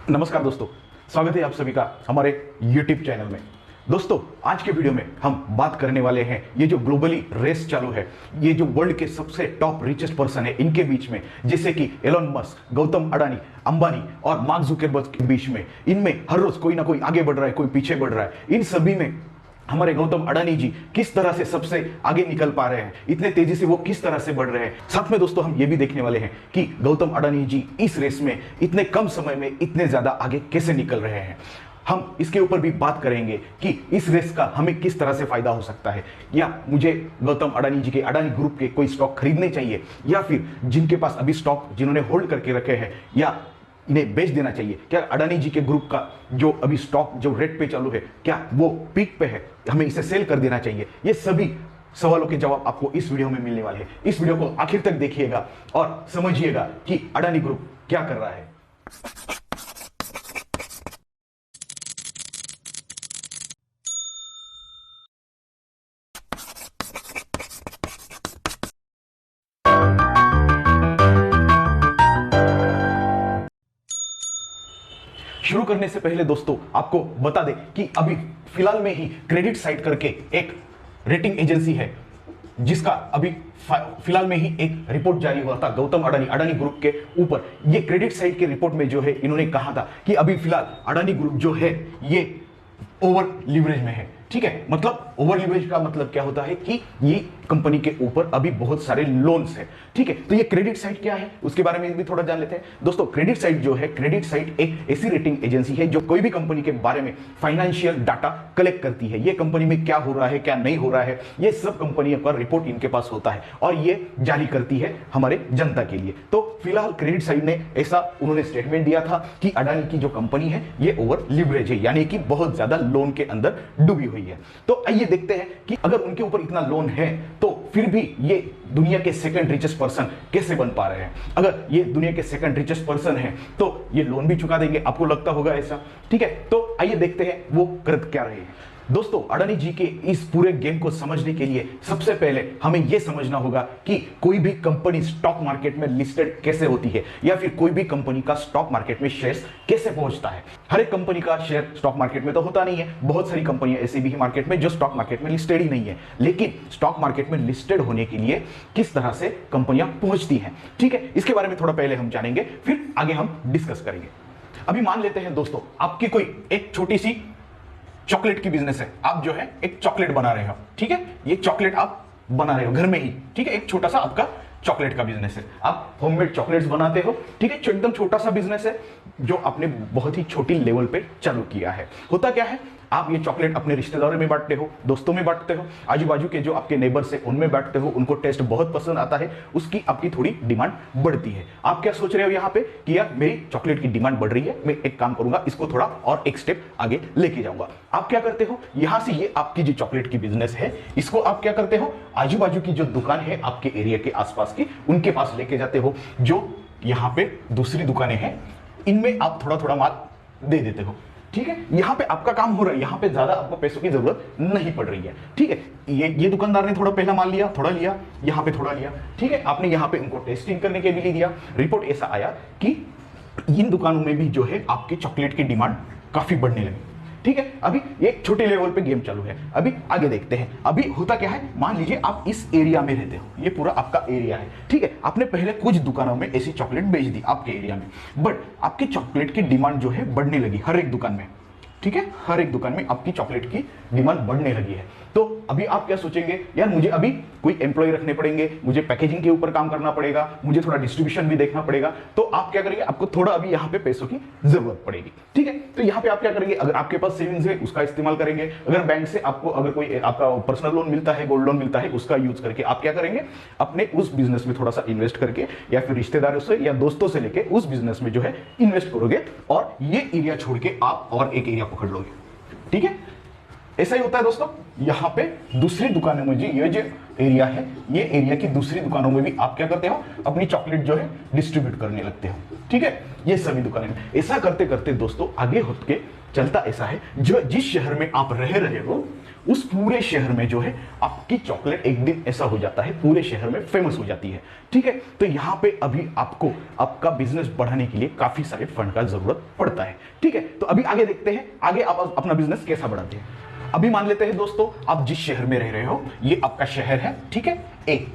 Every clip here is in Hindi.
नमस्कार दोस्तों, स्वागत है आप सभी का हमारे YouTube चैनल में। दोस्तों, आज के वीडियो में हम बात करने वाले हैं ये जो ग्लोबली रेस चालू है, ये जो वर्ल्ड के सबसे टॉप रिचेस्ट पर्सन है इनके बीच में, जैसे कि एलन मस्क, गौतम अडानी, अंबानी और मार्क जुकरबर्ग के बीच में, इनमें हर रोज कोई ना कोई आगे बढ़ रहा है, कोई पीछे बढ़ रहा है। इन सभी में हमारे गौतम अडानी जी किस तरह से सबसे आगे निकल पा रहे हैं, इतने तेजी से वो किस तरह से बढ़ रहे हैं। साथ में दोस्तों हम ये भी देखने वाले हैं कि गौतम अडानी जी इस रेस में इतने कम समय में इतने ज्यादा आगे कैसे निकल रहे हैं। हम इसके ऊपर भी बात करेंगे कि इस रेस का हमें किस तरह से फायदा हो सकता है, या मुझे गौतम अडानी जी के अडानी ग्रुप के कोई स्टॉक खरीदने चाहिए, या फिर जिनके पास अभी स्टॉक जिन्होंने होल्ड करके रखे हैं या इन्हें बेच देना चाहिए। क्या अडानी जी के ग्रुप का जो अभी स्टॉक जो रेट पे चालू है, क्या वो पीक पे है, हमें इसे सेल कर देना चाहिए। ये सभी सवालों के जवाब आपको इस वीडियो में मिलने वाले हैं। इस वीडियो को आखिर तक देखिएगा और समझिएगा कि अडानी ग्रुप क्या कर रहा है। शुरू करने से पहले दोस्तों आपको बता दें कि अभी फिलहाल में ही क्रेडिट साइट करके एक रेटिंग एजेंसी है, जिसका अभी फिलहाल में ही एक रिपोर्ट जारी हुआ था गौतम अडानी ग्रुप के ऊपर। ये क्रेडिट साइट के रिपोर्ट में जो है इन्होंने कहा था कि अभी फिलहाल अडानी ग्रुप जो है ये ओवर लिवरेज में है। ठीक है, मतलब ओवर लिवरेज का मतलब क्या होता है कि ये कंपनी के ऊपर अभी बहुत सारे लोन्स है। ठीक है, तो ये क्रेडिट साइट क्या है उसके बारे में भी थोड़ा जान लेते हैं। दोस्तों, क्रेडिट साइट जो है, क्रेडिट साइट एक ऐसी रेटिंग एजेंसी है जो कोई भी कंपनी के बारे में फाइनेंशियल डाटा कलेक्ट करती है। ये कंपनी में क्या हो रहा है, क्या नहीं हो रहा है, ये सब कंपनियों का रिपोर्ट इनके पास होता है और ये जारी करती है हमारे जनता के लिए। तो फिलहाल क्रेडिट साइट ने ऐसा उन्होंने स्टेटमेंट दिया था कि अडानी की जो कंपनी है ये ओवर लिवरेज है, यानी कि बहुत ज्यादा लोन के अंदर डूबी हुई है। तो आइए देखते हैं कि अगर उनके ऊपर इतना लोन है तो फिर भी ये दुनिया के सेकंड रिचेस्ट पर्सन कैसे बन पा रहे हैं। अगर ये दुनिया के सेकंड रिचेस्ट पर्सन है तो ये लोन भी चुका देंगे, आपको लगता होगा ऐसा। ठीक है, तो आइए देखते हैं वो कर क्या रहे हैं। दोस्तों, अडानी जी के इस पूरे गेम को समझने के लिए सबसे पहले हमें यह समझना होगा कि कोई भी कंपनी स्टॉक मार्केट में लिस्टेड कैसे होती है, या फिर कोई भी कंपनी का स्टॉक मार्केट में शेयर्स कैसे पहुंचता है। हर एक कंपनी का शेयर स्टॉक मार्केट में तो होता नहीं है, बहुत सारी कंपनियां ऐसी भी है मार्केट में जो स्टॉक मार्केट में लिस्टेड ही नहीं है। लेकिन स्टॉक मार्केट में लिस्टेड होने के लिए किस तरह से कंपनियां पहुंचती हैं, ठीक है, इसके बारे में थोड़ा पहले हम जानेंगे, फिर आगे हम डिस्कस करेंगे। अभी मान लेते हैं दोस्तों, आपकी कोई एक छोटी सी चॉकलेट की बिजनेस है, आप जो है एक चॉकलेट बना रहे हो। ठीक है, ये चॉकलेट आप बना रहे हो घर में ही। ठीक है, एक छोटा सा आपका चॉकलेट का बिजनेस है, आप होममेड चॉकलेट्स बनाते हो। ठीक है, एकदम छोटा सा बिजनेस है जो आपने बहुत ही छोटी लेवल पे चालू किया है। होता क्या है, आप ये चॉकलेट अपने रिश्तेदारों में बांटते हो, दोस्तों में बांटते हो, आजू बाजू के जो आपके नेबर्स है उनमें बांटते हो, उनको टेस्ट बहुत पसंद आता है, उसकी आपकी थोड़ी डिमांड बढ़ती है। आप क्या सोच रहे हो यहाँ पे कि यार मेरी चॉकलेट की डिमांड बढ़ रही है, मैं एक काम करूंगा, इसको थोड़ा और एक स्टेप आगे लेके जाऊंगा। आप क्या करते हो, यहां से ये आपकी जो चॉकलेट की बिजनेस है इसको आप क्या करते हो, आजू बाजू की जो दुकान है आपके एरिया के आसपास की, उनके पास लेके जाते हो। जो यहाँ पे दूसरी दुकानें हैं इनमें आप थोड़ा थोड़ा माल दे देते हो। ठीक है, यहां पे आपका काम हो रहा है, यहां पे ज्यादा आपको पैसों की जरूरत नहीं पड़ रही है। ठीक है, ये दुकानदार ने थोड़ा पहला माल लिया, थोड़ा लिया, यहां पे थोड़ा लिया। ठीक है, आपने यहां पे उनको टेस्टिंग करने के लिए दिया। रिपोर्ट ऐसा आया कि इन दुकानों में भी जो है आपकी चॉकलेट की डिमांड काफी बढ़ने लगी। ठीक है, अभी एक छोटे लेवल पे गेम चालू है। अभी आगे देखते हैं। अभी होता क्या है, मान लीजिए आप इस एरिया में रहते हो, ये पूरा आपका एरिया है। ठीक है, आपने पहले कुछ दुकानों में ऐसी चॉकलेट बेच दी आपके एरिया में, बट आपकी चॉकलेट की डिमांड जो है बढ़ने लगी हर एक दुकान में। ठीक है, हर एक दुकान में आपकी चॉकलेट की डिमांड बढ़ने लगी है। तो अभी आप क्या सोचेंगे, यार मुझे अभी कोई एम्प्लॉय रखने पड़ेंगे, मुझे पैकेजिंग के ऊपर काम करना पड़ेगा, मुझे थोड़ा डिस्ट्रीब्यूशन भी देखना पड़ेगा। तो आप क्या करेंगे, आपको थोड़ा अभी यहाँ पे पैसों की जरूरत पड़ेगी। ठीक है, तो यहाँ पे आप क्या करेंगे, अगर आपके पास सेविंग्स है उसका इस्तेमाल करेंगे, अगर बैंक से आपको अगर कोई आपका पर्सनल लोन मिलता है, गोल्ड लोन मिलता है, उसका यूज करके आप क्या करेंगे, अपने उस बिजनेस में थोड़ा सा इन्वेस्ट करके या फिर रिश्तेदारों से या दोस्तों से लेके उस बिजनेस में जो है इन्वेस्ट करोगे और ये एरिया छोड़ के आप और एक एरिया पकड़ लोगे। ठीक है, ऐसा ही होता है दोस्तों। यहां पे दूसरी दुकानों में जी ये जो एरिया है, ये एरिया की दूसरी दुकानों में भी आप क्या करते हो, अपनी चॉकलेट जो है डिस्ट्रीब्यूट करने लगते हो। ठीक है, ये सभी दुकानें में ऐसा करते करते दोस्तों आगे होके चलता ऐसा है, जो जिस शहर में आप रह रहे हो उस पूरे शहर में जो है आपकी चॉकलेट एक दिन ऐसा हो जाता है पूरे शहर में फेमस हो जाती है। ठीक है, तो यहां पे अभी आपको आपका बिजनेस बढ़ाने के लिए काफी सारे फंड का जरूरत पड़ता है। ठीक है, तो अभी आगे देखते हैं आगे आप अपना बिजनेस कैसा बढ़ाते हैं। अभी मान लेते हैं दोस्तों आप जिस शहर में रह रहे हो ये आपका शहर है, ठीक है, ए,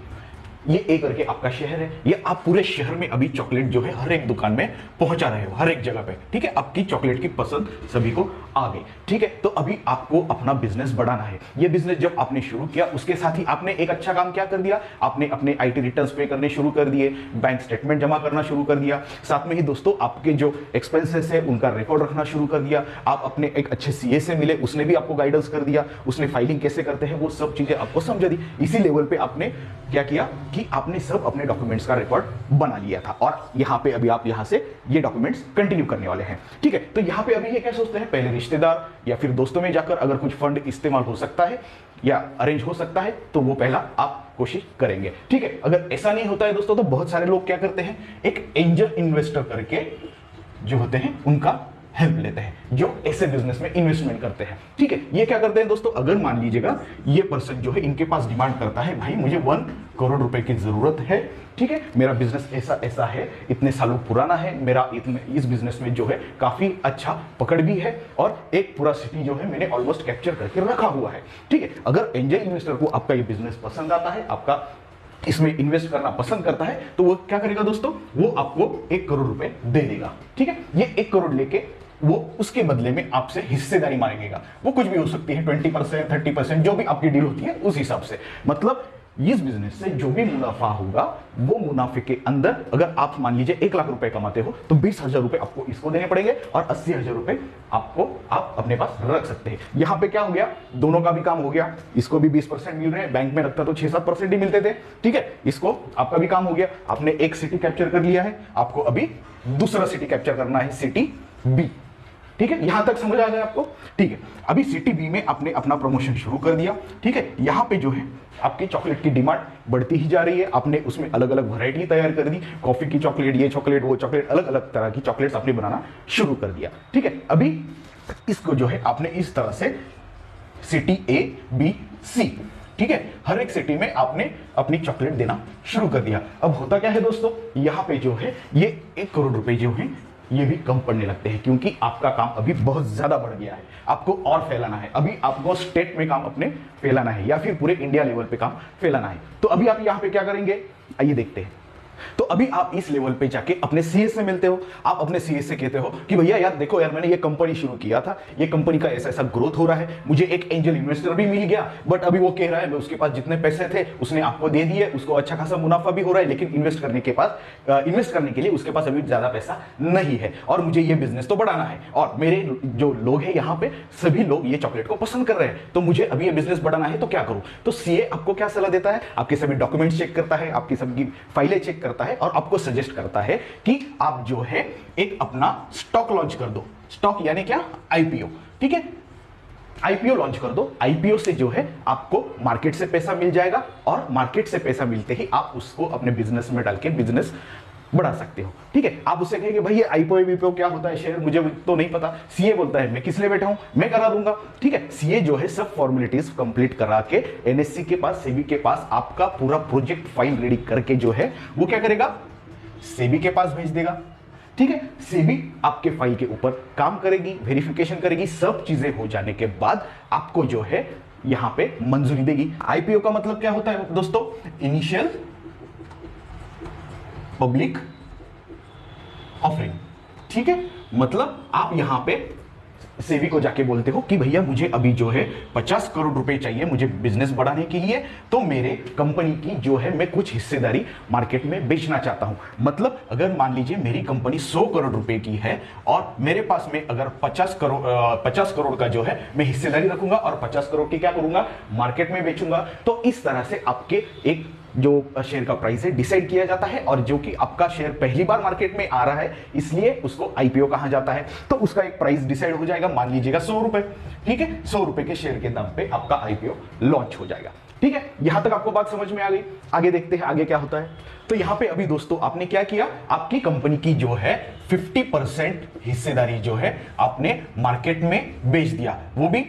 ये ए करके आपका शहर है। ये आप पूरे शहर में अभी चॉकलेट जो है हर एक दुकान में पहुंचा रहे हो, हर एक जगह पे। ठीक है, आपकी चॉकलेट की पसंद सभी को आ गई। ठीक है, तो अभी आपको अपना बिजनेस बढ़ाना है। ये बिजनेस जब आपने शुरू किया उसके साथ ही आपने एक अच्छा काम क्या कर दिया, आपने अपने आईटी रिटर्न्स पे करने शुरू कर दिए, बैंक स्टेटमेंट जमा करना शुरू कर दिया। साथ में ही दोस्तों आपके जो एक्सपेंसेस है उनका रिकॉर्ड रखना शुरू कर दिया। आप अपने एक अच्छे सीए से मिले, उसने भी आपको गाइडेंस कर दिया, उसने फाइलिंग कैसे करते हैं वो सब चीजें आपको समझा दी। इसी लेवल पे आपने क्या किया कि आपने सब अपने डॉक्यूमेंट्स का रिकॉर्ड बना लिया था और यहां पे अभी आप यहां से ये डॉक्यूमेंट्स कंटिन्यू करने वाले हैं। ठीक है, तो यहां पे अभी ये क्या सोचते हैं, पहले रिश्तेदार या फिर दोस्तों में जाकर अगर कुछ फंड इस्तेमाल हो सकता है या अरेंज हो सकता है तो वो पहला आप कोशिश करेंगे। ठीक है, अगर ऐसा नहीं होता है दोस्तों तो बहुत सारे लोग क्या करते हैं, एक एंजल इन्वेस्टर करके जो होते हैं उनका हेल्प लेते हैं, जो ऐसे बिजनेस में इन्वेस्टमेंट करते हैं। ठीक है, ये क्या करते हैं दोस्तों, अगर मान लीजिएगा ये पर्सन जो है इनके पास डिमांड करता है भाई मुझे 1 करोड़ रुपए की जरूरत है। ठीक है, मेरा बिजनेस ऐसा ऐसा है, इतने सालों पुराना है, मेरा इस बिजनेस में जो है काफी अच्छा पकड़ भी है और एक पूरा सिटी जो है मैंने ऑलमोस्ट कैप्चर करके रखा हुआ है। ठीक है, अगर एंजल इन्वेस्टर को आपका ये बिजनेस पसंद आता है, आपका इसमें इन्वेस्ट करना पसंद करता है, तो वो क्या करेगा दोस्तों, वो आपको 1 करोड़ रुपए दे देगा। ठीक है, ये 1 करोड़ लेके वो उसके बदले में आपसे हिस्सेदारी मांगेगा। वो कुछ भी हो सकती है, 20%, 30%, जो भी आपकी डील होती है उस हिसाब से। मतलब इस बिजनेस से जो भी मुनाफा होगा वो मुनाफे के अंदर अगर आप मान लीजिए 1 लाख रुपए कमाते हो तो 20,000 रुपए आपको इसको देने पड़ेंगे और 80,000 रुपए आपको आप अपने पास रख सकते हैं। यहां पे क्या हो गया, दोनों का भी काम हो गया। इसको भी 20% मिल रहे हैं, बैंक में रखता तो 6-7% ही मिलते थे। ठीक है, इसको आपका भी काम हो गया, आपने एक सिटी कैप्चर कर लिया है, आपको अभी दूसरा सिटी कैप्चर करना है, सिटी बी। ठीक है, यहां तक समझ आ गया आपको। ठीक है, अभी सिटी बी में आपने अपना प्रमोशन शुरू कर दिया। ठीक है, यहां पे जो है आपकी चॉकलेट की डिमांड बढ़ती ही जा रही है। आपने उसमें अलग अलग वैरायटी तैयार कर दी, कॉफी की चॉकलेट, ये चॉकलेट, वो चॉकलेट, अलग अलग तरह की चॉकलेट्स आपने बनाना शुरू कर दिया। ठीक है, अभी इसको जो है आपने इस तरह से सिटी ए बी सी, ठीक है, हर एक सिटी में आपने अपनी चॉकलेट देना शुरू कर दिया। अब होता क्या है दोस्तों, यहां पे जो है ये 1 करोड़ रुपए जो है ये भी कम पड़ने लगते हैं क्योंकि आपका काम अभी बहुत ज्यादा बढ़ गया है। आपको और फैलाना है, अभी आपको स्टेट में काम अपने फैलाना है या फिर पूरे इंडिया लेवल पे काम फैलाना है। तो अभी आप यहां पे क्या करेंगे, आइए देखते हैं। तो अभी आप इस लेवल पे जाके अपने सीए से मिलते हो, आप अपने सीए से कहते हो कि भैया यार देखो यार मैंने ये कंपनी शुरू किया था, ये कंपनी का ऐसा ऐसा ग्रोथ हो रहा है, मुझे एक एंजल इन्वेस्टर भी मिल गया, बट अभी वो कह रहा है मैं उसके पास जितने पैसे थे उसने आपको दे दिए, उसको अच्छा खासा मुनाफा भी हो रहा है, लेकिन इन्वेस्ट करने के लिए उसके पास अभी ज्यादा पैसा नहीं है और मुझे ये बिजनेस तो बढ़ाना है और मेरे जो लोग हैं यहाँ पे सभी लोग ये चॉकलेट को पसंद कर रहे हैं, तो मुझे अभी ये बिजनेस बढ़ाना है, तो क्या करूं। तो सीए आपको क्या सलाह देता है, आपके सभी डॉक्यूमेंट्स चेक करता है, आपकी सभी फाइलें चेक करता है और आपको सजेस्ट करता है कि आप जो है एक अपना स्टॉक लॉन्च कर दो। स्टॉक यानी क्या, आईपीओ। ठीक है, आईपीओ लॉन्च कर दो। आईपीओ से जो है आपको मार्केट से पैसा मिल जाएगा और मार्केट से पैसा मिलते ही आप उसको अपने बिजनेस में डाल के बिजनेस बढ़ा सकते हो। ठीक है, आप उससे कहेंगे भाई ये आईपीओ वीपीओ क्या होता है शेयर, मुझे तो नहीं पता। सीए बोलता है मैं किस लिए बैठा हूं, मैं करा दूंगा। ठीक है, सीए जो है सब फॉर्मेलिटीज कंप्लीट करा के एनएससी के पास, सेबी के पास आपका पूरा प्रोजेक्ट फाइल रेडी करके जो है वो क्या करेगा, सेबी के पास भेज देगा। ठीक है, सेबी आपके फाइल के ऊपर काम करेगी, वेरिफिकेशन करेगी, सब चीजें हो जाने के बाद आपको जो है यहां पे मंजूरी देगी। आईपीओ का मतलब क्या होता है दोस्तों, इनिशियल पब्लिक ऑफरिंग। ठीक है, मतलब आप यहां पे सेबी को जाके बोलते हो कि भैया मुझे अभी जो है 50 करोड़ रुपए चाहिए मुझे बिजनेस बढ़ाने के लिए, तो मेरे कंपनी की जो है मैं कुछ हिस्सेदारी मार्केट में बेचना चाहता हूं। मतलब अगर मान लीजिए मेरी कंपनी 100 करोड़ रुपए की है और मेरे पास में अगर 50 करोड़ का जो है मैं हिस्सेदारी रखूंगा और 50 करोड़ की क्या करूंगा, मार्केट में बेचूंगा। तो इस तरह से आपके एक जो शेयर का प्राइस है डिसाइड किया जाता है और जो कि आपका शेयर पहली बार मार्केट में आ रहा है इसलिए उसको आईपीओ कहा जाता है। तो उसका एक प्राइस डिसाइड हो जाएगा, मान लीजिएगा 100 रुपए। ठीक है, 100 रुपए के शेयर के दाम पे आपका आईपीओ लॉन्च हो जाएगा। ठीक है, यहां तक आपको बात समझ में आ गई। आगे देखते हैं आगे क्या होता है। तो यहां पे अभी दोस्तों आपने क्या किया, आपकी कंपनी की जो है 50% हिस्सेदारी जो है आपने मार्केट में बेच दिया, वो भी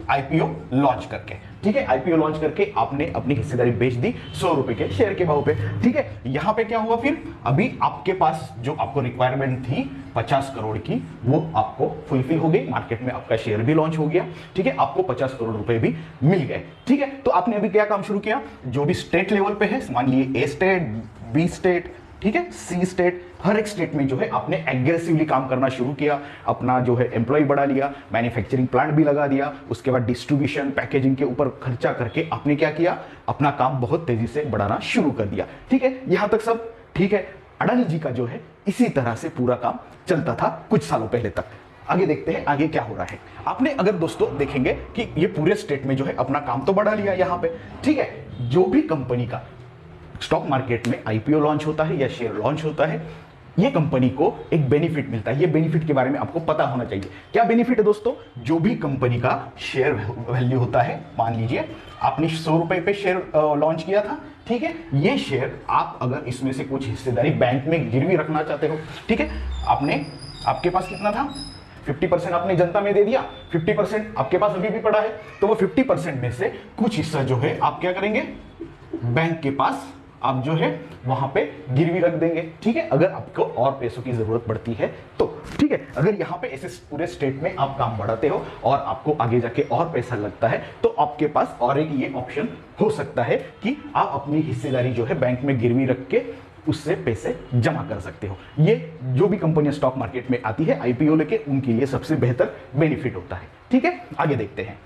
आईपीओ लॉन्च करके, ठीक है। आईपीओ लॉन्च करके आपने अपनी हिस्सेदारी बेच दी 100 रुपए के शेयर के भाव पे, ठीक है। यहां पे क्या हुआ फिर, अभी आपके पास जो आपको रिक्वायरमेंट थी 50 करोड़ की, वो आपको फुलफिल हो गई, मार्केट में आपका शेयर भी लॉन्च हो गया, ठीक है। आपको 50 करोड़ रुपए भी मिल गए, ठीक है। तो आपने अभी क्या काम शुरू किया, जो भी स्टेट लेवल पे है, मान लीजिए ए स्टेट, बी स्टेट, ठीक है, सी स्टेट, हर एक स्टेट में जो है आपने एग्रेसिवली काम करना शुरू किया, अपना जो है एम्प्लॉय बढ़ा लिया, मैन्युफैक्चरिंग प्लांट भी लगा दिया, उसके बाद डिस्ट्रीब्यूशन पैकेजिंग के ऊपर खर्चा करके आपने क्या किया, अपना काम बहुत तेजी से बढ़ाना शुरू कर दिया, ठीक है। यहां तक सब ठीक है। अडानी जी का जो है इसी तरह से पूरा काम चलता था कुछ सालों पहले तक। आगे देखते हैं आगे क्या हो रहा है। आपने अगर दोस्तों देखेंगे कि ये पूरे स्टेट में जो है अपना काम तो बढ़ा लिया यहां पे, ठीक है। जो भी कंपनी का स्टॉक मार्केट में आईपीओ लॉन्च होता है या शेयर लॉन्च होता है, ये कंपनी को एक बेनिफिट मिलता है। ये बेनिफिट के बारे में आपको पता होना चाहिए। क्या बेनिफिट है दोस्तों, जो भी कंपनी का शेयर वैल्यू होता है, मान लीजिए आपने 100 रुपए पे शेयर लॉन्च किया था, ठीक है। ये शेयर आप अगर इसमें से कुछ हिस्सेदारी बैंक में गिरवी रखना चाहते हो, ठीक है, आपके पास कितना था, 50% आपने जनता में दे दिया, 50% आपके पास अभी भी पड़ा है, तो वो 50% में से कुछ हिस्सा जो है आप क्या करेंगे, बैंक के पास आप जो है वहां पे गिरवी रख देंगे, ठीक है। अगर आपको और पैसों की जरूरत पड़ती है तो, ठीक है। अगर यहां पे ऐसे पूरे स्टेट में आप काम बढ़ाते हो और आपको आगे जाके और पैसा लगता है, तो आपके पास और एक ये ऑप्शन हो सकता है कि आप अपनी हिस्सेदारी जो है बैंक में गिरवी रख के उससे पैसे जमा कर सकते हो। ये जो भी कंपनियां स्टॉक मार्केट में आती है आईपीओ लेके, उनके लिए सबसे बेहतर बेनिफिट होता है, ठीक है। आगे देखते हैं।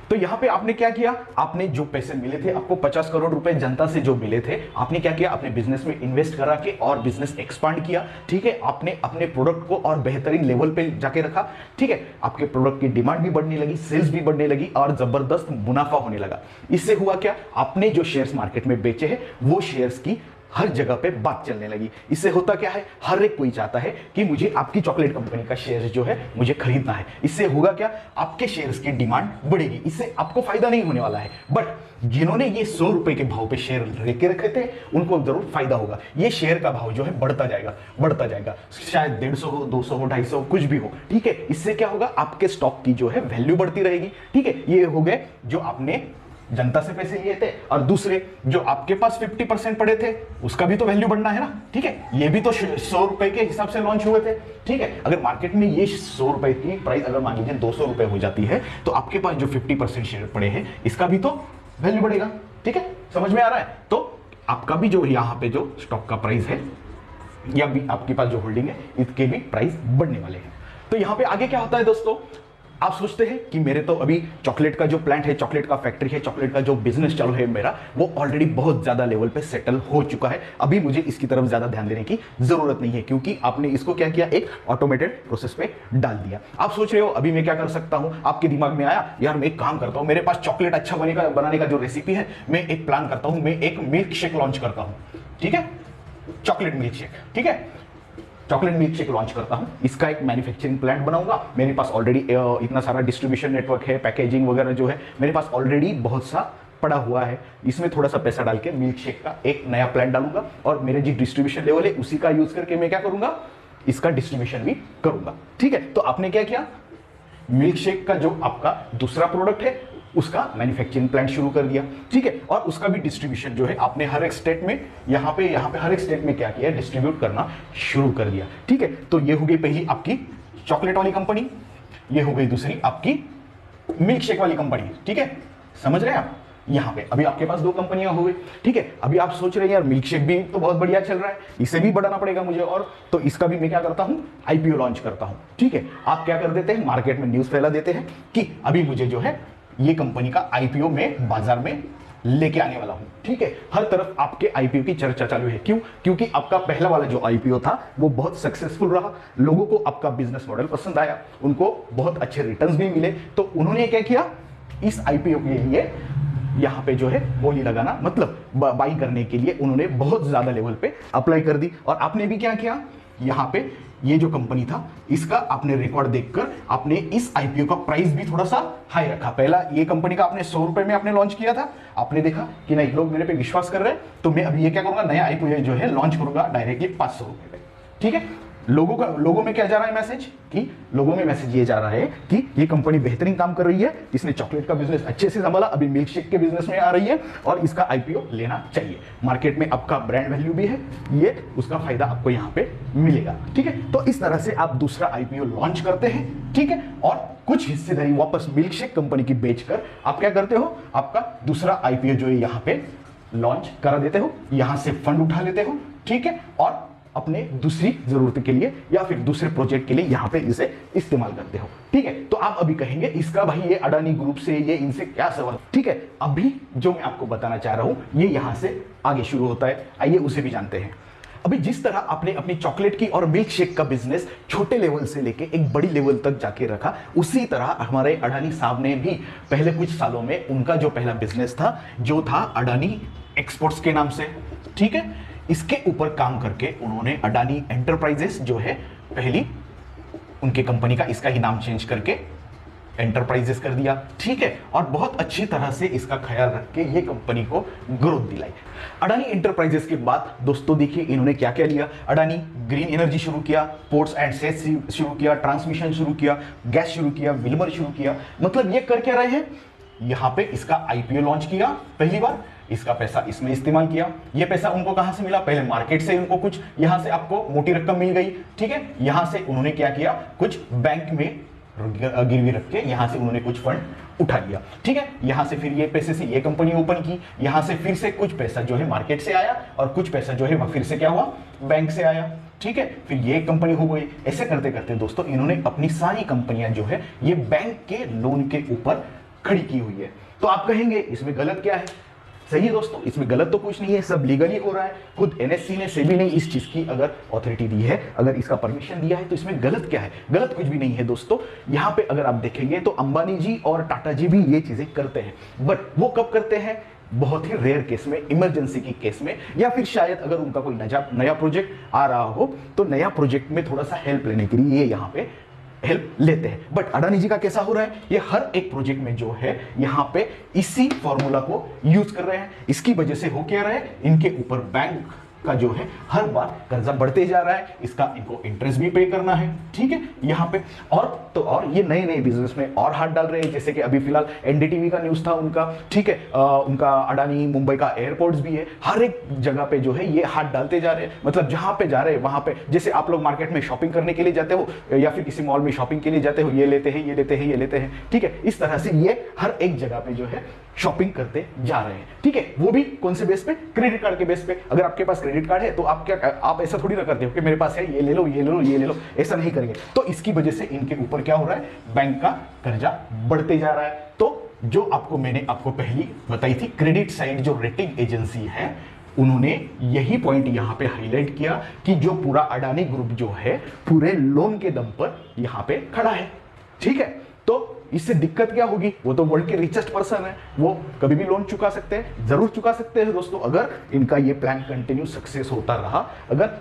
तो यहां पे आपने क्या किया, आपने जो पैसे मिले थे आपको 50 करोड़ रुपए जनता से जो मिले थे, आपने क्या किया, अपने बिजनेस में इन्वेस्ट करा के और बिजनेस एक्सपांड किया, ठीक है। आपने अपने प्रोडक्ट को और बेहतरीन लेवल पे जाके रखा, ठीक है। आपके प्रोडक्ट की डिमांड भी बढ़ने लगी, सेल्स भी बढ़ने लगी और जबरदस्त मुनाफा होने लगा। इससे हुआ क्या, आपने जो शेयर्स मार्केट में बेचे हैं वो शेयर्स की हर जगह पे बात चलने लगी। इससे होता क्या है, हर एक कोई चाहता है कि मुझे आपकी चॉकलेट कंपनी का शेयर जो है मुझे खरीदना है। इससे होगा क्या, आपके शेयर्स की डिमांड बढ़ेगी, इससे आपको फायदा नहीं होने वाला है, बट जिन्होंने ये 100 रुपए के भाव पे शेयर लेके रखे थे उनको जरूर फायदा होगा। ये शेयर का भाव जो है बढ़ता जाएगा बढ़ता जाएगा, शायद 150 हो, 200 हो, 250 कुछ भी हो, ठीक है। इससे क्या होगा, आपके स्टॉक की जो है वैल्यू बढ़ती रहेगी, ठीक है। ये हो गए जो आपने जनता से पैसे लिए थे, और दूसरे जो आपके पास 50% पड़े थे उसका भी तो वैल्यू बढ़ना है ना, ठीक है। ये भी तो 100 रुपए के हिसाब से लॉन्च हुए थे, ठीक है। अगर मार्केट में ये 100 रुपए की प्राइस अगर मान लीजिए 200 रुपए हो जाती है, तो आपके पास जो 50% शेयर पड़े हैं इसका भी तो वैल्यू बढ़ेगा, ठीक है। समझ में आ रहा है। तो आपका भी जो यहाँ पे जो स्टॉक का प्राइस है या भी आपके पास जो होल्डिंग है इसके भी प्राइस बढ़ने वाले हैं। तो यहाँ पे आगे क्या होता है दोस्तों, आप सोचते हैं कि मेरे तो अभी चॉकलेट का जो प्लांट है, चॉकलेट का फैक्ट्री है, चॉकलेट का जो बिजनेस चालू है मेरा, वो ऑलरेडी बहुत ज्यादा लेवल पे सेटल हो चुका है, अभी मुझे इसकी तरफ ज्यादा ध्यान देने की जरूरत नहीं है, क्योंकि आपने इसको क्या किया, एक ऑटोमेटेड प्रोसेस पे डाल दिया। आप सोच रहे हो अभी मैं क्या कर सकता हूं, आपके दिमाग में आया यार मैं एक काम करता हूं, मेरे पास चॉकलेट अच्छा बनाने का जो रेसिपी है, मैं एक प्लान करता हूं, मैं एक मिल्क शेक लॉन्च करता हूं, ठीक है, चॉकलेट मिल्क शेक, ठीक है। चॉकलेट मिल्क शेक लॉन्च करता हूं, इसका एक मैन्युफैक्चरिंग प्लांट बनाऊंगा, मेरे पास ऑलरेडी इतना सारा डिस्ट्रीब्यूशन नेटवर्क है, पैकेजिंग वगैरह जो है मेरे पास ऑलरेडी बहुत सा पड़ा हुआ है, इसमें थोड़ा सा पैसा डाल के मिल्क शेक का एक नया प्लांट डालूंगा, और मेरे जो डिस्ट्रीब्यूशन लेवल है उसी का यूज करके मैं क्या करूंगा, इसका डिस्ट्रीब्यूशन भी करूंगा, ठीक है। तो आपने क्या किया, मिल्क शेक का जो आपका दूसरा प्रोडक्ट है उसका मैन्युफैक्चरिंग प्लांट शुरू कर दिया, ठीक है। और उसका भी डिस्ट्रीब्यूशन जो है आपने हर एक स्टेट में यहाँ पे हर एक स्टेट में क्या किया, डिस्ट्रीब्यूट करना शुरू कर दिया, ठीक है। तो ये हो गई पहली आपकी चॉकलेट वाली कंपनी, ये हो गई दूसरी आपकी मिल्क शेक वाली कंपनी, ठीक है। समझ रहे हैं आप, यहाँ पे अभी आपके पास 2 कंपनियां हो गई, ठीक है। अभी आप सोच रहे हैं यार मिल्क शेक भी तो बहुत बढ़िया चल रहा है, इसे भी बढ़ाना पड़ेगा मुझे, और तो इसका भी मैं क्या करता हूं, आईपीओ लॉन्च करता हूं, ठीक है। आप क्या कर देते हैं, मार्केट में न्यूज फैला देते हैं कि अभी मुझे जो है ये कंपनी का आईपीओ में बाजार में लेके आने वाला हूं, ठीक है। हर तरफ आपके आईपीओ की चर्चा चालू है, क्यों, क्योंकि आपका पहला वाला जो आईपीओ था वो बहुत सक्सेसफुल रहा, लोगों को आपका बिजनेस मॉडल पसंद आया, उनको बहुत अच्छे रिटर्न्स भी मिले, तो उन्होंने क्या किया, इस आईपीओ के लिए यहाँ पे जो है बोली लगाना, मतलब बाई करने के लिए उन्होंने बहुत ज्यादा लेवल पे अप्लाई कर दी। और आपने भी क्या किया, यहाँ पे ये जो कंपनी था इसका आपने रिकॉर्ड देखकर आपने इस आईपीओ का प्राइस भी थोड़ा सा हाई रखा। पहला ये कंपनी का आपने 100 रुपए में आपने लॉन्च किया था, आपने देखा कि नहीं लोग मेरे पे विश्वास कर रहे हैं, तो मैं अभी ये क्या करूंगा, नया आईपीओ जो है लॉन्च करूंगा डायरेक्टली 500 रुपए पे, ठीक है। लोगों में क्या जा रहा है मैसेज, कि लोगों में मैसेज ये जा रहा है कि ये कंपनी बेहतरीन काम कर रही है, इसने चॉकलेट का बिजनेस अच्छे से संभाला, अभी मिल्क शेक के बिजनेस में आ रही है और इसका आईपीओ लेना चाहिए। मार्केट में आपका ब्रांड वैल्यू भी है, ये उसका फायदा आपको यहाँ पे मिलेगा। ठीक है, तो इस तरह से आप दूसरा आईपीओ लॉन्च करते हैं। ठीक है, और कुछ हिस्सेदारी वापस मिल्क शेक कंपनी की बेचकर आप क्या करते हो, आपका दूसरा आईपीओ जो है यहाँ पे लॉन्च करा देते हो, यहां से फंड उठा लेते हो। ठीक है, और अपने दूसरी जरूरत के लिए या फिर दूसरे प्रोजेक्ट के लिए यहां पे इसे इस्तेमाल करते हो। ठीक है, तो आप अभी कहेंगे इसका भाई ये अडानी ग्रुप से ये इनसे क्या सवाल। ठीक है, अभी जो मैं आपको बताना चाह रहा हूं ये यहां से आगे शुरू होता है, आइए उसे भी जानते हैं। अभी जिस तरह आपने अपनी चॉकलेट की और मिल्क शेक का बिजनेस छोटे लेवल से लेके एक बड़ी लेवल तक जाके रखा, उसी तरह हमारे अडानी साहब ने भी पहले कुछ सालों में उनका जो पहला बिजनेस था जो था अडानी एक्सपोर्ट्स के नाम से। ठीक है, इसके ऊपर काम करके उन्होंने अडानी एंटरप्राइजेस जो है पहली उनके कंपनी का इसका ही नाम चेंज करके एंटरप्राइजेस कर दिया। ठीक है, और बहुत अच्छी तरह से इसका ख्याल रख के ये कंपनी को ग्रोथ दिलाई। अडानी एंटरप्राइजेस के बाद दोस्तों देखिए इन्होंने क्या क्या लिया। अडानी ग्रीन एनर्जी शुरू किया, पोर्ट्स एंड सेल्स शुरू किया, ट्रांसमिशन शुरू किया, गैस शुरू किया, विल्मर शुरू किया। मतलब ये कर क्या रहे हैं, यहां पे इसका आईपीओ लॉन्च किया पहली बार, इसका पैसा इसमें इस्तेमाल किया। ये पैसा उनको कहां से मिला, पहले मार्केट से उनको कुछ यहां से आपको मोटी रकम मिल गई। ठीक है, यहां से उन्होंने क्या किया, कुछ बैंक में गिरवी रख के यहां से उन्होंने कुछ फंड उठा लिया। ठीक है, यहां से फिर ये पैसे से ये कंपनी ओपन की, यहां से फिर से कुछ पैसा जो है मार्केट से आया और कुछ पैसा जो है वह फिर से क्या हुआ, बैंक से आया। ठीक है, फिर ये कंपनी हो गई। ऐसे करते करते दोस्तों इन्होंने अपनी सारी कंपनियां जो है ये बैंक के लोन के ऊपर खड़ी की हुई है। तो आप कहेंगे इसमें गलत क्या है, सही है दोस्तों, इसमें गलत तो कुछ नहीं है, सब लीगली हो रहा है। खुद एनएससी ने, सेबी ने इस चीज की अगर अथॉरिटी दी है, अगर इसका परमिशन दिया है, तो इसमें गलत क्या है, गलत कुछ भी नहीं है दोस्तों। यहां पे अगर आप देखेंगे तो अंबानी जी और टाटा जी भी ये चीजें करते हैं, बट वो कब करते हैं, बहुत ही रेयर केस में, इमरजेंसी की केस में, या फिर शायद अगर उनका कोई नया प्रोजेक्ट आ रहा हो तो नया प्रोजेक्ट में थोड़ा सा हेल्प लेने के लिए ये यहाँ पे हेल्प लेते हैं। बट अडानी जी का कैसा हो रहा है, ये हर एक प्रोजेक्ट में जो है यहां पे इसी फॉर्मूला को यूज कर रहे हैं। इसकी वजह से हो क्या रहा है, इनके ऊपर बैंक का जो है हर बार कर्जा बढ़ते जा रहा है, इसका इनको इंटरेस्ट भी पे करना है। ठीक है, यहाँ पे और ये नए नए बिजनेस में और हाथ डाल रहे हैं, जैसे कि अभी फिलहाल एनडीटीवी का न्यूज था उनका। ठीक है, उनका अडानी मुंबई का एयरपोर्ट्स भी है, हर एक जगह पे जो है ये हाथ डालते जा रहे हैं। मतलब जहां पे जा रहे हैं वहां पे, जैसे आप लोग मार्केट में शॉपिंग करने के लिए जाते हो या फिर किसी मॉल में शॉपिंग के लिए जाते हो, ये लेते हैं, ये लेते हैं, ये लेते हैं। ठीक है, इस तरह से ये हर एक जगह पे जो है शॉपिंग करते जा रहे हैं। ठीक है, वो भी कौन से बेस पे, क्रेडिट कार्ड के बेस पे। अगर आपके पास क्रेडिट कार्ड है तो आप ऐसा थोड़ी ना करते हो कि मेरे पास है, ये ले लो, ये ले लो, ये ले लो, ऐसा नहीं करेंगे। तो इसकी वजह से इनके ऊपर क्या हो रहा है, बैंक का कर्जा बढ़ते जा रहा है। तो जो मैंने आपको पहली बताई थी, क्रेडिट साइड जो रेटिंग एजेंसी है, उन्होंने यही पॉइंट यहां पे हाईलाइट किया कि जो पूरा अडानी ग्रुप जो है पूरे लोन के दम पर यहां पे खड़ा है। ठीक है, तो इससे दिक्कत क्या होगी, वो तो वर्ल्ड के रिचेस्ट पर्सन है, वो कभी भी लोन चुका सकते हैं, जरूर चुका सकते हैं दोस्तों, अगर इनका ये प्लान कंटिन्यू सक्सेस होता रहा, अगर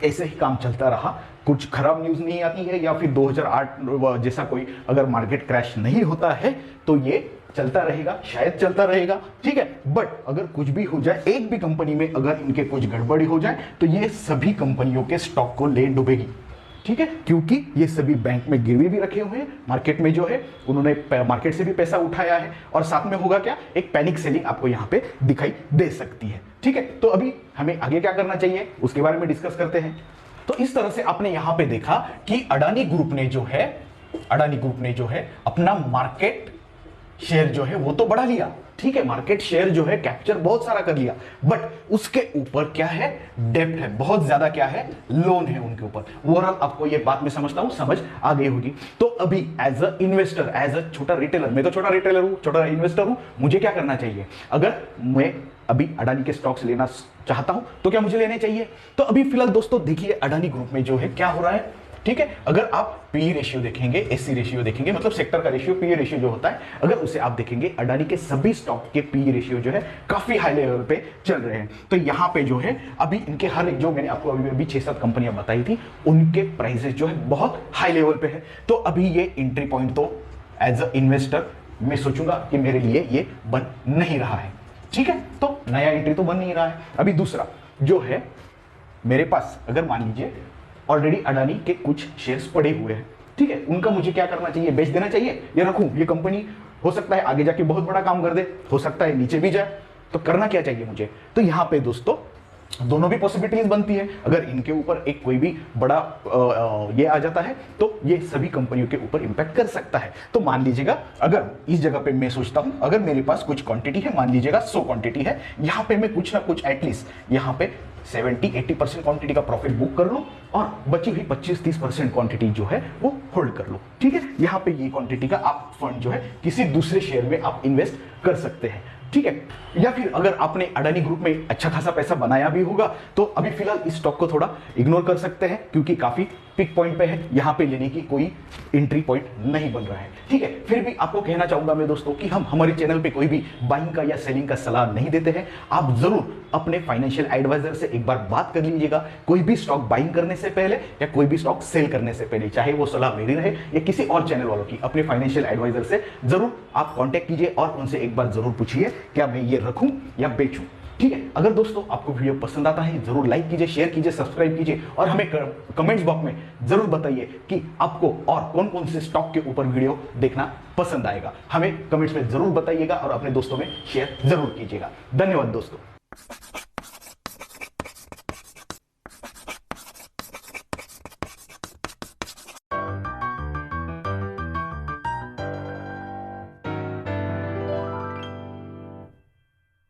ऐसे ही काम चलता रहा, कुछ खराब न्यूज नहीं आती है या फिर 2008 जैसा कोई अगर मार्केट क्रैश नहीं होता है तो ये चलता रहेगा, शायद चलता रहेगा। ठीक है, बट अगर कुछ भी हो जाए, एक भी कंपनी में अगर इनके कुछ गड़बड़ी हो जाए तो ये सभी कंपनियों के स्टॉक को ले डूबेगी। ठीक है, क्योंकि ये सभी बैंक में गिरवी भी रखे हुए हैं, मार्केट में जो है उन्होंने मार्केट से भी पैसा उठाया है, और साथ में होगा क्या, एक पैनिक सेलिंग आपको यहाँ पे दिखाई दे सकती है। ठीक है, तो अभी हमें आगे क्या करना चाहिए उसके बारे में डिस्कस करते हैं। तो इस तरह से आपने यहां पे देखा कि अडानी ग्रुप ने जो है अपना मार्केट शेयर जो है वो तो बढ़ा लिया। ठीक है, मार्केट शेयर जो है कैप्चर बहुत सारा कर लिया, बट उसके ऊपर क्या है, डेब्ट है, बहुत ज्यादा क्या है, लोन है उनके ऊपर। ओवरऑल आपको ये बात मैं समझता हूं, समझ आ गई होगी। तो अभी as a investor, as a छोटा रिटेलर, मैं तो छोटा रिटेलर हूं, छोटा इन्वेस्टर हूं, मुझे क्या करना चाहिए, अगर मैं अभी अडानी के स्टॉक्स लेना चाहता हूं तो क्या मुझे लेने चाहिए। तो अभी फिलहाल दोस्तों देखिए अडानी ग्रुप में जो है क्या हो रहा है। ठीक है, अगर आप पी रेशियो देखेंगे, एससी रेशियो देखेंगे, मतलब सेक्टर का रेशियो, पी रेशियो जो होता है, अगर उसे आप देखेंगे, अडानी के सभी स्टॉक के पी रेशियो जो है काफी हाई लेवल पे चल रहे हैं। तो यहां पे जो है अभी इनके हर एक, जो मैंने आपको अभी 6-7 कंपनियां बताई थी, उनके प्राइसेस जो है बहुत हाई लेवल पे है। तो अभी ये एंट्री पॉइंट तो एज अ इन्वेस्टर मैं सोचूंगा कि मेरे लिए ये बन नहीं रहा है। ठीक है, तो नया एंट्री तो बन नहीं रहा है। अभी दूसरा जो है, मेरे पास अगर मान लीजिए ऑलरेडी अडानी के कुछ शेयर्स पड़े हुए हैं, ठीक है। उनका मुझे क्या करना चाहिए, बेच देना चाहिए या रखूं? ये कंपनी हो सकता है आगे जाके बहुत बड़ा काम कर दे, हो सकता है नीचे भी जाए, तो करना क्या चाहिए मुझे? तो यहां पे दोस्तों दोनों भी पॉसिबिलिटीज बनती है। अगर इनके ऊपर एक कोई भी बड़ा ये आ जाता है तो ये सभी कंपनियों के ऊपर इंपैक्ट कर सकता है। तो मान लीजिएगा अगर इस जगह पे मैं सोचता हूं, अगर मेरे पास कुछ क्वांटिटी है, मान लीजिएगा 100 क्वांटिटी है, यहां पे मैं कुछ ना कुछ एटलीस्ट यहां पे 70-80% क्वांटिटी का प्रॉफिट बुक कर लूं और बची हुई 25-30% क्वांटिटी जो है वो होल्ड कर लो, ठीक है। यहां पे ये क्वांटिटी का आप फंड जो है किसी दूसरे शेयर में आप इन्वेस्ट कर सकते हैं, ठीक है। या फिर अगर आपने अडानी ग्रुप में अच्छा खासा पैसा बनाया भी होगा तो अभी फिलहाल इस स्टॉक को थोड़ा इग्नोर कर सकते हैं, क्योंकि काफी पिक पॉइंट पे है, यहां पे लेने की कोई एंट्री पॉइंट नहीं बन रहा है, ठीक है। फिर भी आपको कहना चाहूंगा मैं दोस्तों कि हम हमारे चैनल पे कोई भी बाइंग का या सेलिंग का सलाह नहीं देते हैं। आप जरूर अपने फाइनेंशियल एडवाइजर से एक बार बात कर लीजिएगा, कोई भी स्टॉक बाइंग करने से पहले या कोई भी स्टॉक सेल करने से पहले, चाहे वो सलाह मेरी रहे या किसी और चैनल वालों की। अपने फाइनेंशियल एडवाइजर से जरूर आप कॉन्टेक्ट कीजिए और उनसे एक बार जरूर पूछिए क्या मैं ये रखूं या बेचूं, ठीक है। अगर दोस्तों आपको वीडियो पसंद आता है जरूर लाइक कीजिए, शेयर कीजिए, सब्सक्राइब कीजिए और हमें कमेंट्स बॉक्स में जरूर बताइए कि आपको और कौन कौन से स्टॉक के ऊपर वीडियो देखना पसंद आएगा। हमें कमेंट्स में जरूर बताइएगा और अपने दोस्तों में शेयर जरूर कीजिएगा। धन्यवाद दोस्तों।